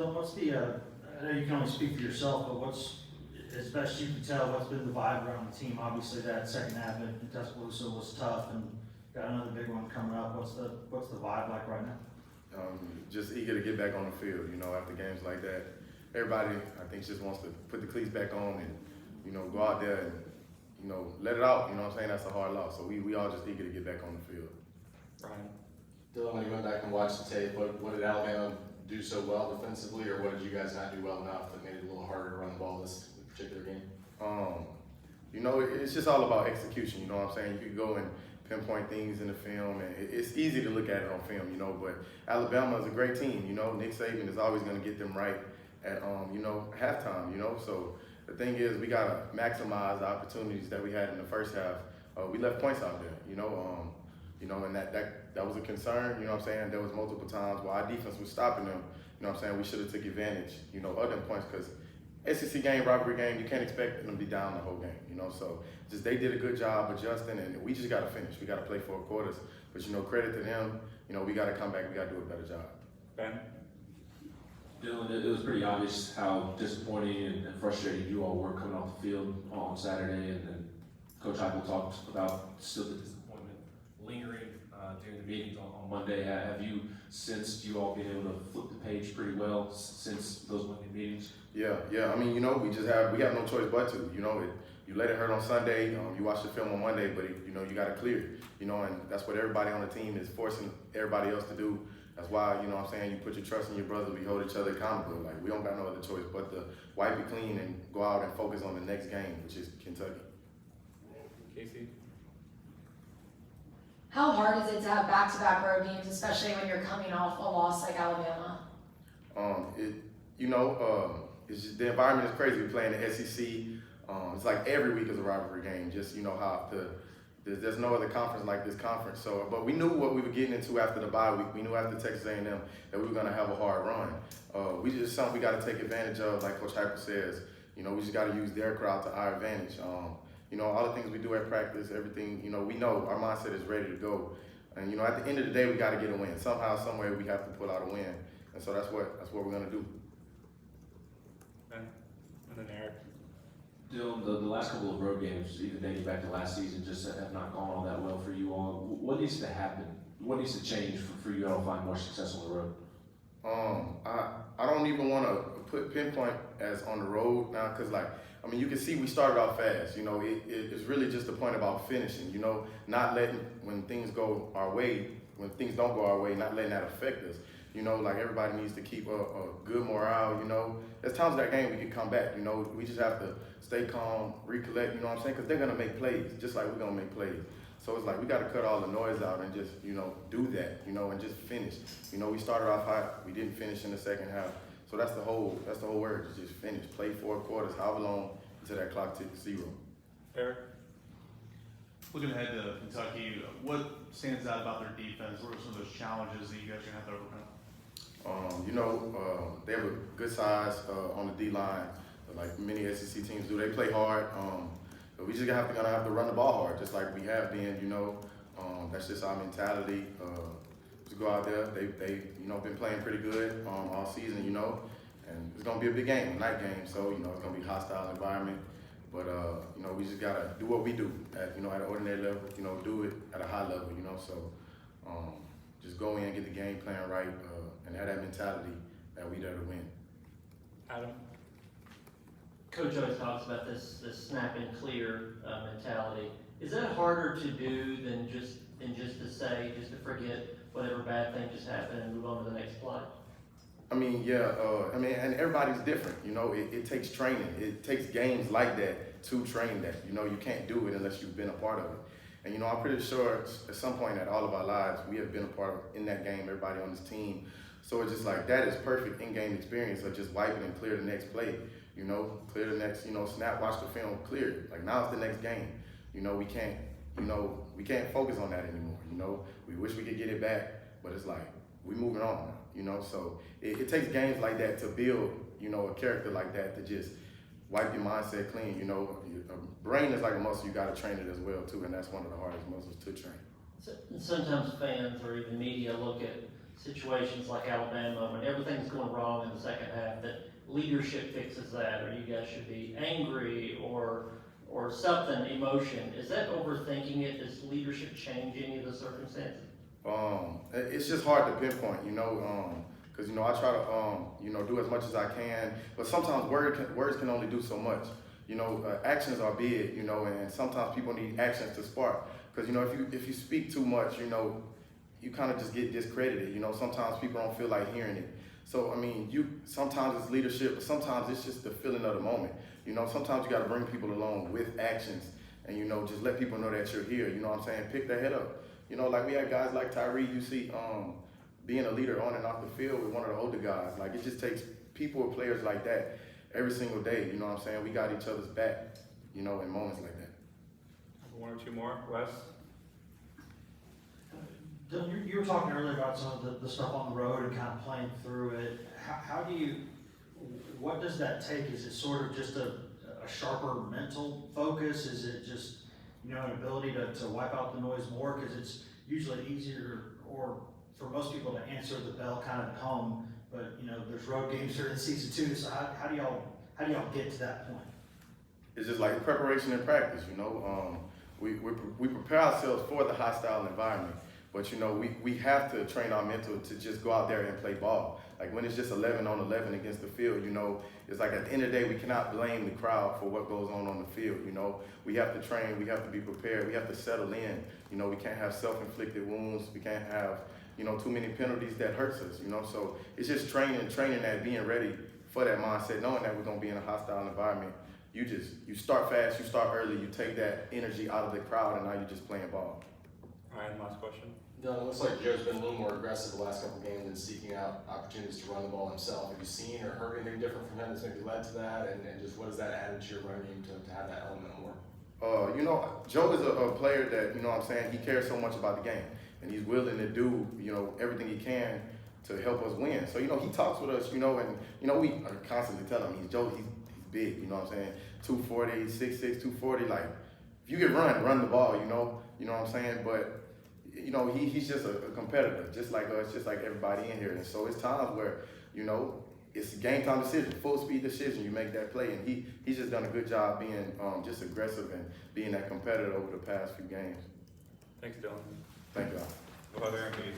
Dylan, what's the, I know you can only speak for yourself, but what's, as best you can tell, what's been the vibe around the team? Obviously, that second half in Tuscaloosa was tough, and got another big one coming up. What's the vibe like right now? Just eager to get back on the field, after games like that. Everybody, I think, just wants to put the cleats back on and, go out there and, let it out. You know what I'm saying? That's a hard loss. So we all just eager to get back on the field. Ryan. Dylan, when you went back and watched the tape, what did Alabama do so well defensively, or what did you guys not do well enough that made it a little harder to run the ball this particular game? It's just all about execution. You know what I'm saying? You could go and pinpoint things in the film, and it's easy to look at it on film, but Alabama is a great team. Nick Saban is always going to get them right at, halftime, So the thing is, we got to maximize the opportunities that we had in the first half. We left points out there, and that was a concern, you know what I'm saying? There was multiple times where our defense was stopping them, you know what I'm saying? We should have took advantage, of them points, because SEC game, rivalry game, you can't expect them to be down the whole game, So just they did a good job adjusting, and we just got to finish. We got to play 4 quarters, but credit to them. We got to come back. We got to do a better job. Ben. Dylan, it was pretty obvious how disappointing and frustrated you all were coming off the field on Saturday, and Coach Heupel talked about still the disappointment lingering during the meetings on Monday. Have you sensed you all been able to flip the page pretty well since those Monday meetings? Yeah. I mean, we have no choice but to. You let it hurt on Sunday. You watch the film on Monday, but you got to clear. And that's what everybody on the team is forcing everybody else to do. That's why, you put your trust in your brother. We hold each other accountable. Like, we don't got no other choice but to wipe it clean and go out and focus on the next game, which is Kentucky. Casey. How hard is it to have back-to-back road games, especially when you're coming off a loss like Alabama? It's just, the environment is crazy. We play in the SEC. It's like every week is a rivalry game. Just how there's no other conference like this conference. So, but we knew what we were getting into after the bye week. We knew after Texas A&M that we were going to have a hard run. We just something we got to take advantage of, like Coach Heupel says. We just got to use their crowd to our advantage. All the things we do at practice, everything. We know our mindset is ready to go. And at the end of the day, we got to get a win. Somehow, some way, we have to pull out a win. And so that's what we're going to do. Ben. And then Eric. Dylan, the last couple of road games, even dating back to last season, just have not gone all that well for you all. What needs to happen? What needs to change for you all to find more success on the road? I don't even want to put pinpoint as on the road now, because you can see we started off fast. It's really just the point about finishing. Not letting when things go our way, when things don't go our way, not letting that affect us. Everybody needs to keep a good morale. There's times in that game we can come back. We just have to stay calm, recollect. You know what I'm saying? Because they're gonna make plays, just like we're gonna make plays. So it's like we got to cut all the noise out and just do that. And just finish. We started off hot. We didn't finish in the second half. So that's the whole word. Just finish. Play 4 quarters, however long until that clock ticks 0. Eric. Looking ahead to Kentucky, what stands out about their defense? What are some of those challenges that you guys are gonna have to overcome? They have a good size on the D-line, like many SEC teams do. They play hard. But we just gonna have to run the ball hard, just like we have been. That's just our mentality. To go out there, they been playing pretty good all season. And it's gonna be a big game, a night game. So it's gonna be a hostile environment. But we just gotta do what we do at at an ordinary level. Do it at a high level. So just go in, get the game plan right, and have that mentality that we there to win. Adam. Coach always talks about this snap and clear mentality. Is that harder to do than just to forget whatever bad thing just happened and move on to the next play? And everybody's different. It takes training. It takes games like that to train that. You can't do it unless you've been a part of it. And I'm pretty sure at some point in all of our lives, we have been a part of in that game, everybody on this team. So it's just like that is perfect in-game experience of just wipe it and clear the next play. Clear the next, snap, watch the film, clear it. Like now it's the next game. We can't focus on that anymore. We wish we could get it back, but it's like we moving on now. So it takes games like that to build, a character like that to just wipe your mindset clean. Your brain is like a muscle, you got to train it as well too, and that's one of the hardest muscles to train. Sometimes fans or even media look at situations like Alabama, when everything's going wrong in the second half, that leadership fixes that, or you guys should be angry, or something, emotion? Is that overthinking it? Does leadership change any of the circumstances? It's just hard to pinpoint, because I try to do as much as I can, but sometimes words can only do so much. Actions are big, and sometimes people need actions to spark. Because if you speak too much, you kind of just get discredited. Sometimes people don't feel like hearing it. So sometimes it's leadership, but sometimes it's just the feeling of the moment. Sometimes you got to bring people along with actions, and just let people know that you're here. Pick their head up. Like we had guys like Tyree. You see, being a leader on and off the field with one of the older guys. Like it just takes people or players like that every single day. We got each other's back. In moments like that. One or two more, Wes? Dylan, you were talking earlier about some of the stuff on the road and kind of playing through it. What does that take? Is it sort of just a sharper mental focus? Is it just, an ability to wipe out the noise more? Because it's usually easier, or for most people, to answer the bell kind of at home. But, there's road games during season 2. So how do y'all get to that point? It's just like preparation and practice. We prepare ourselves for the hostile environment. But we have to train our mental to just go out there and play ball. Like when it's just 11 on 11 against the field, it's like at the end of the day, we cannot blame the crowd for what goes on the field. We have to train, we have to be prepared, we have to settle in. We can't have self-inflicted wounds, we can't have, too many penalties that hurts us. So it's just training that, being ready for that mindset, knowing that we're gonna be in a hostile environment. You start fast, you start early, you take that energy out of the crowd, and now you're just playing ball. Ryan, last question. Dylan, it looks like Joe's been a little more aggressive the last couple of games in seeking out opportunities to run the ball himself. Have you seen or heard anything different from him that's maybe led to that? And just what does that add to your running game to have that element more? Joe is a player that, he cares so much about the game. And he's willing to do, everything he can to help us win. So, he talks with us, and, we are constantly telling him, he's big, 240, 6'6", 240. Like, if you can run the ball, But, he's just a competitor, just like us, just like everybody in here. And so it's times where, it's a game time decision, full speed decision. You make that play, and he's just done a good job being just aggressive and being that competitor over the past few games. Thanks, Dylan. Thank y'all. Go ahead, Aaron, please.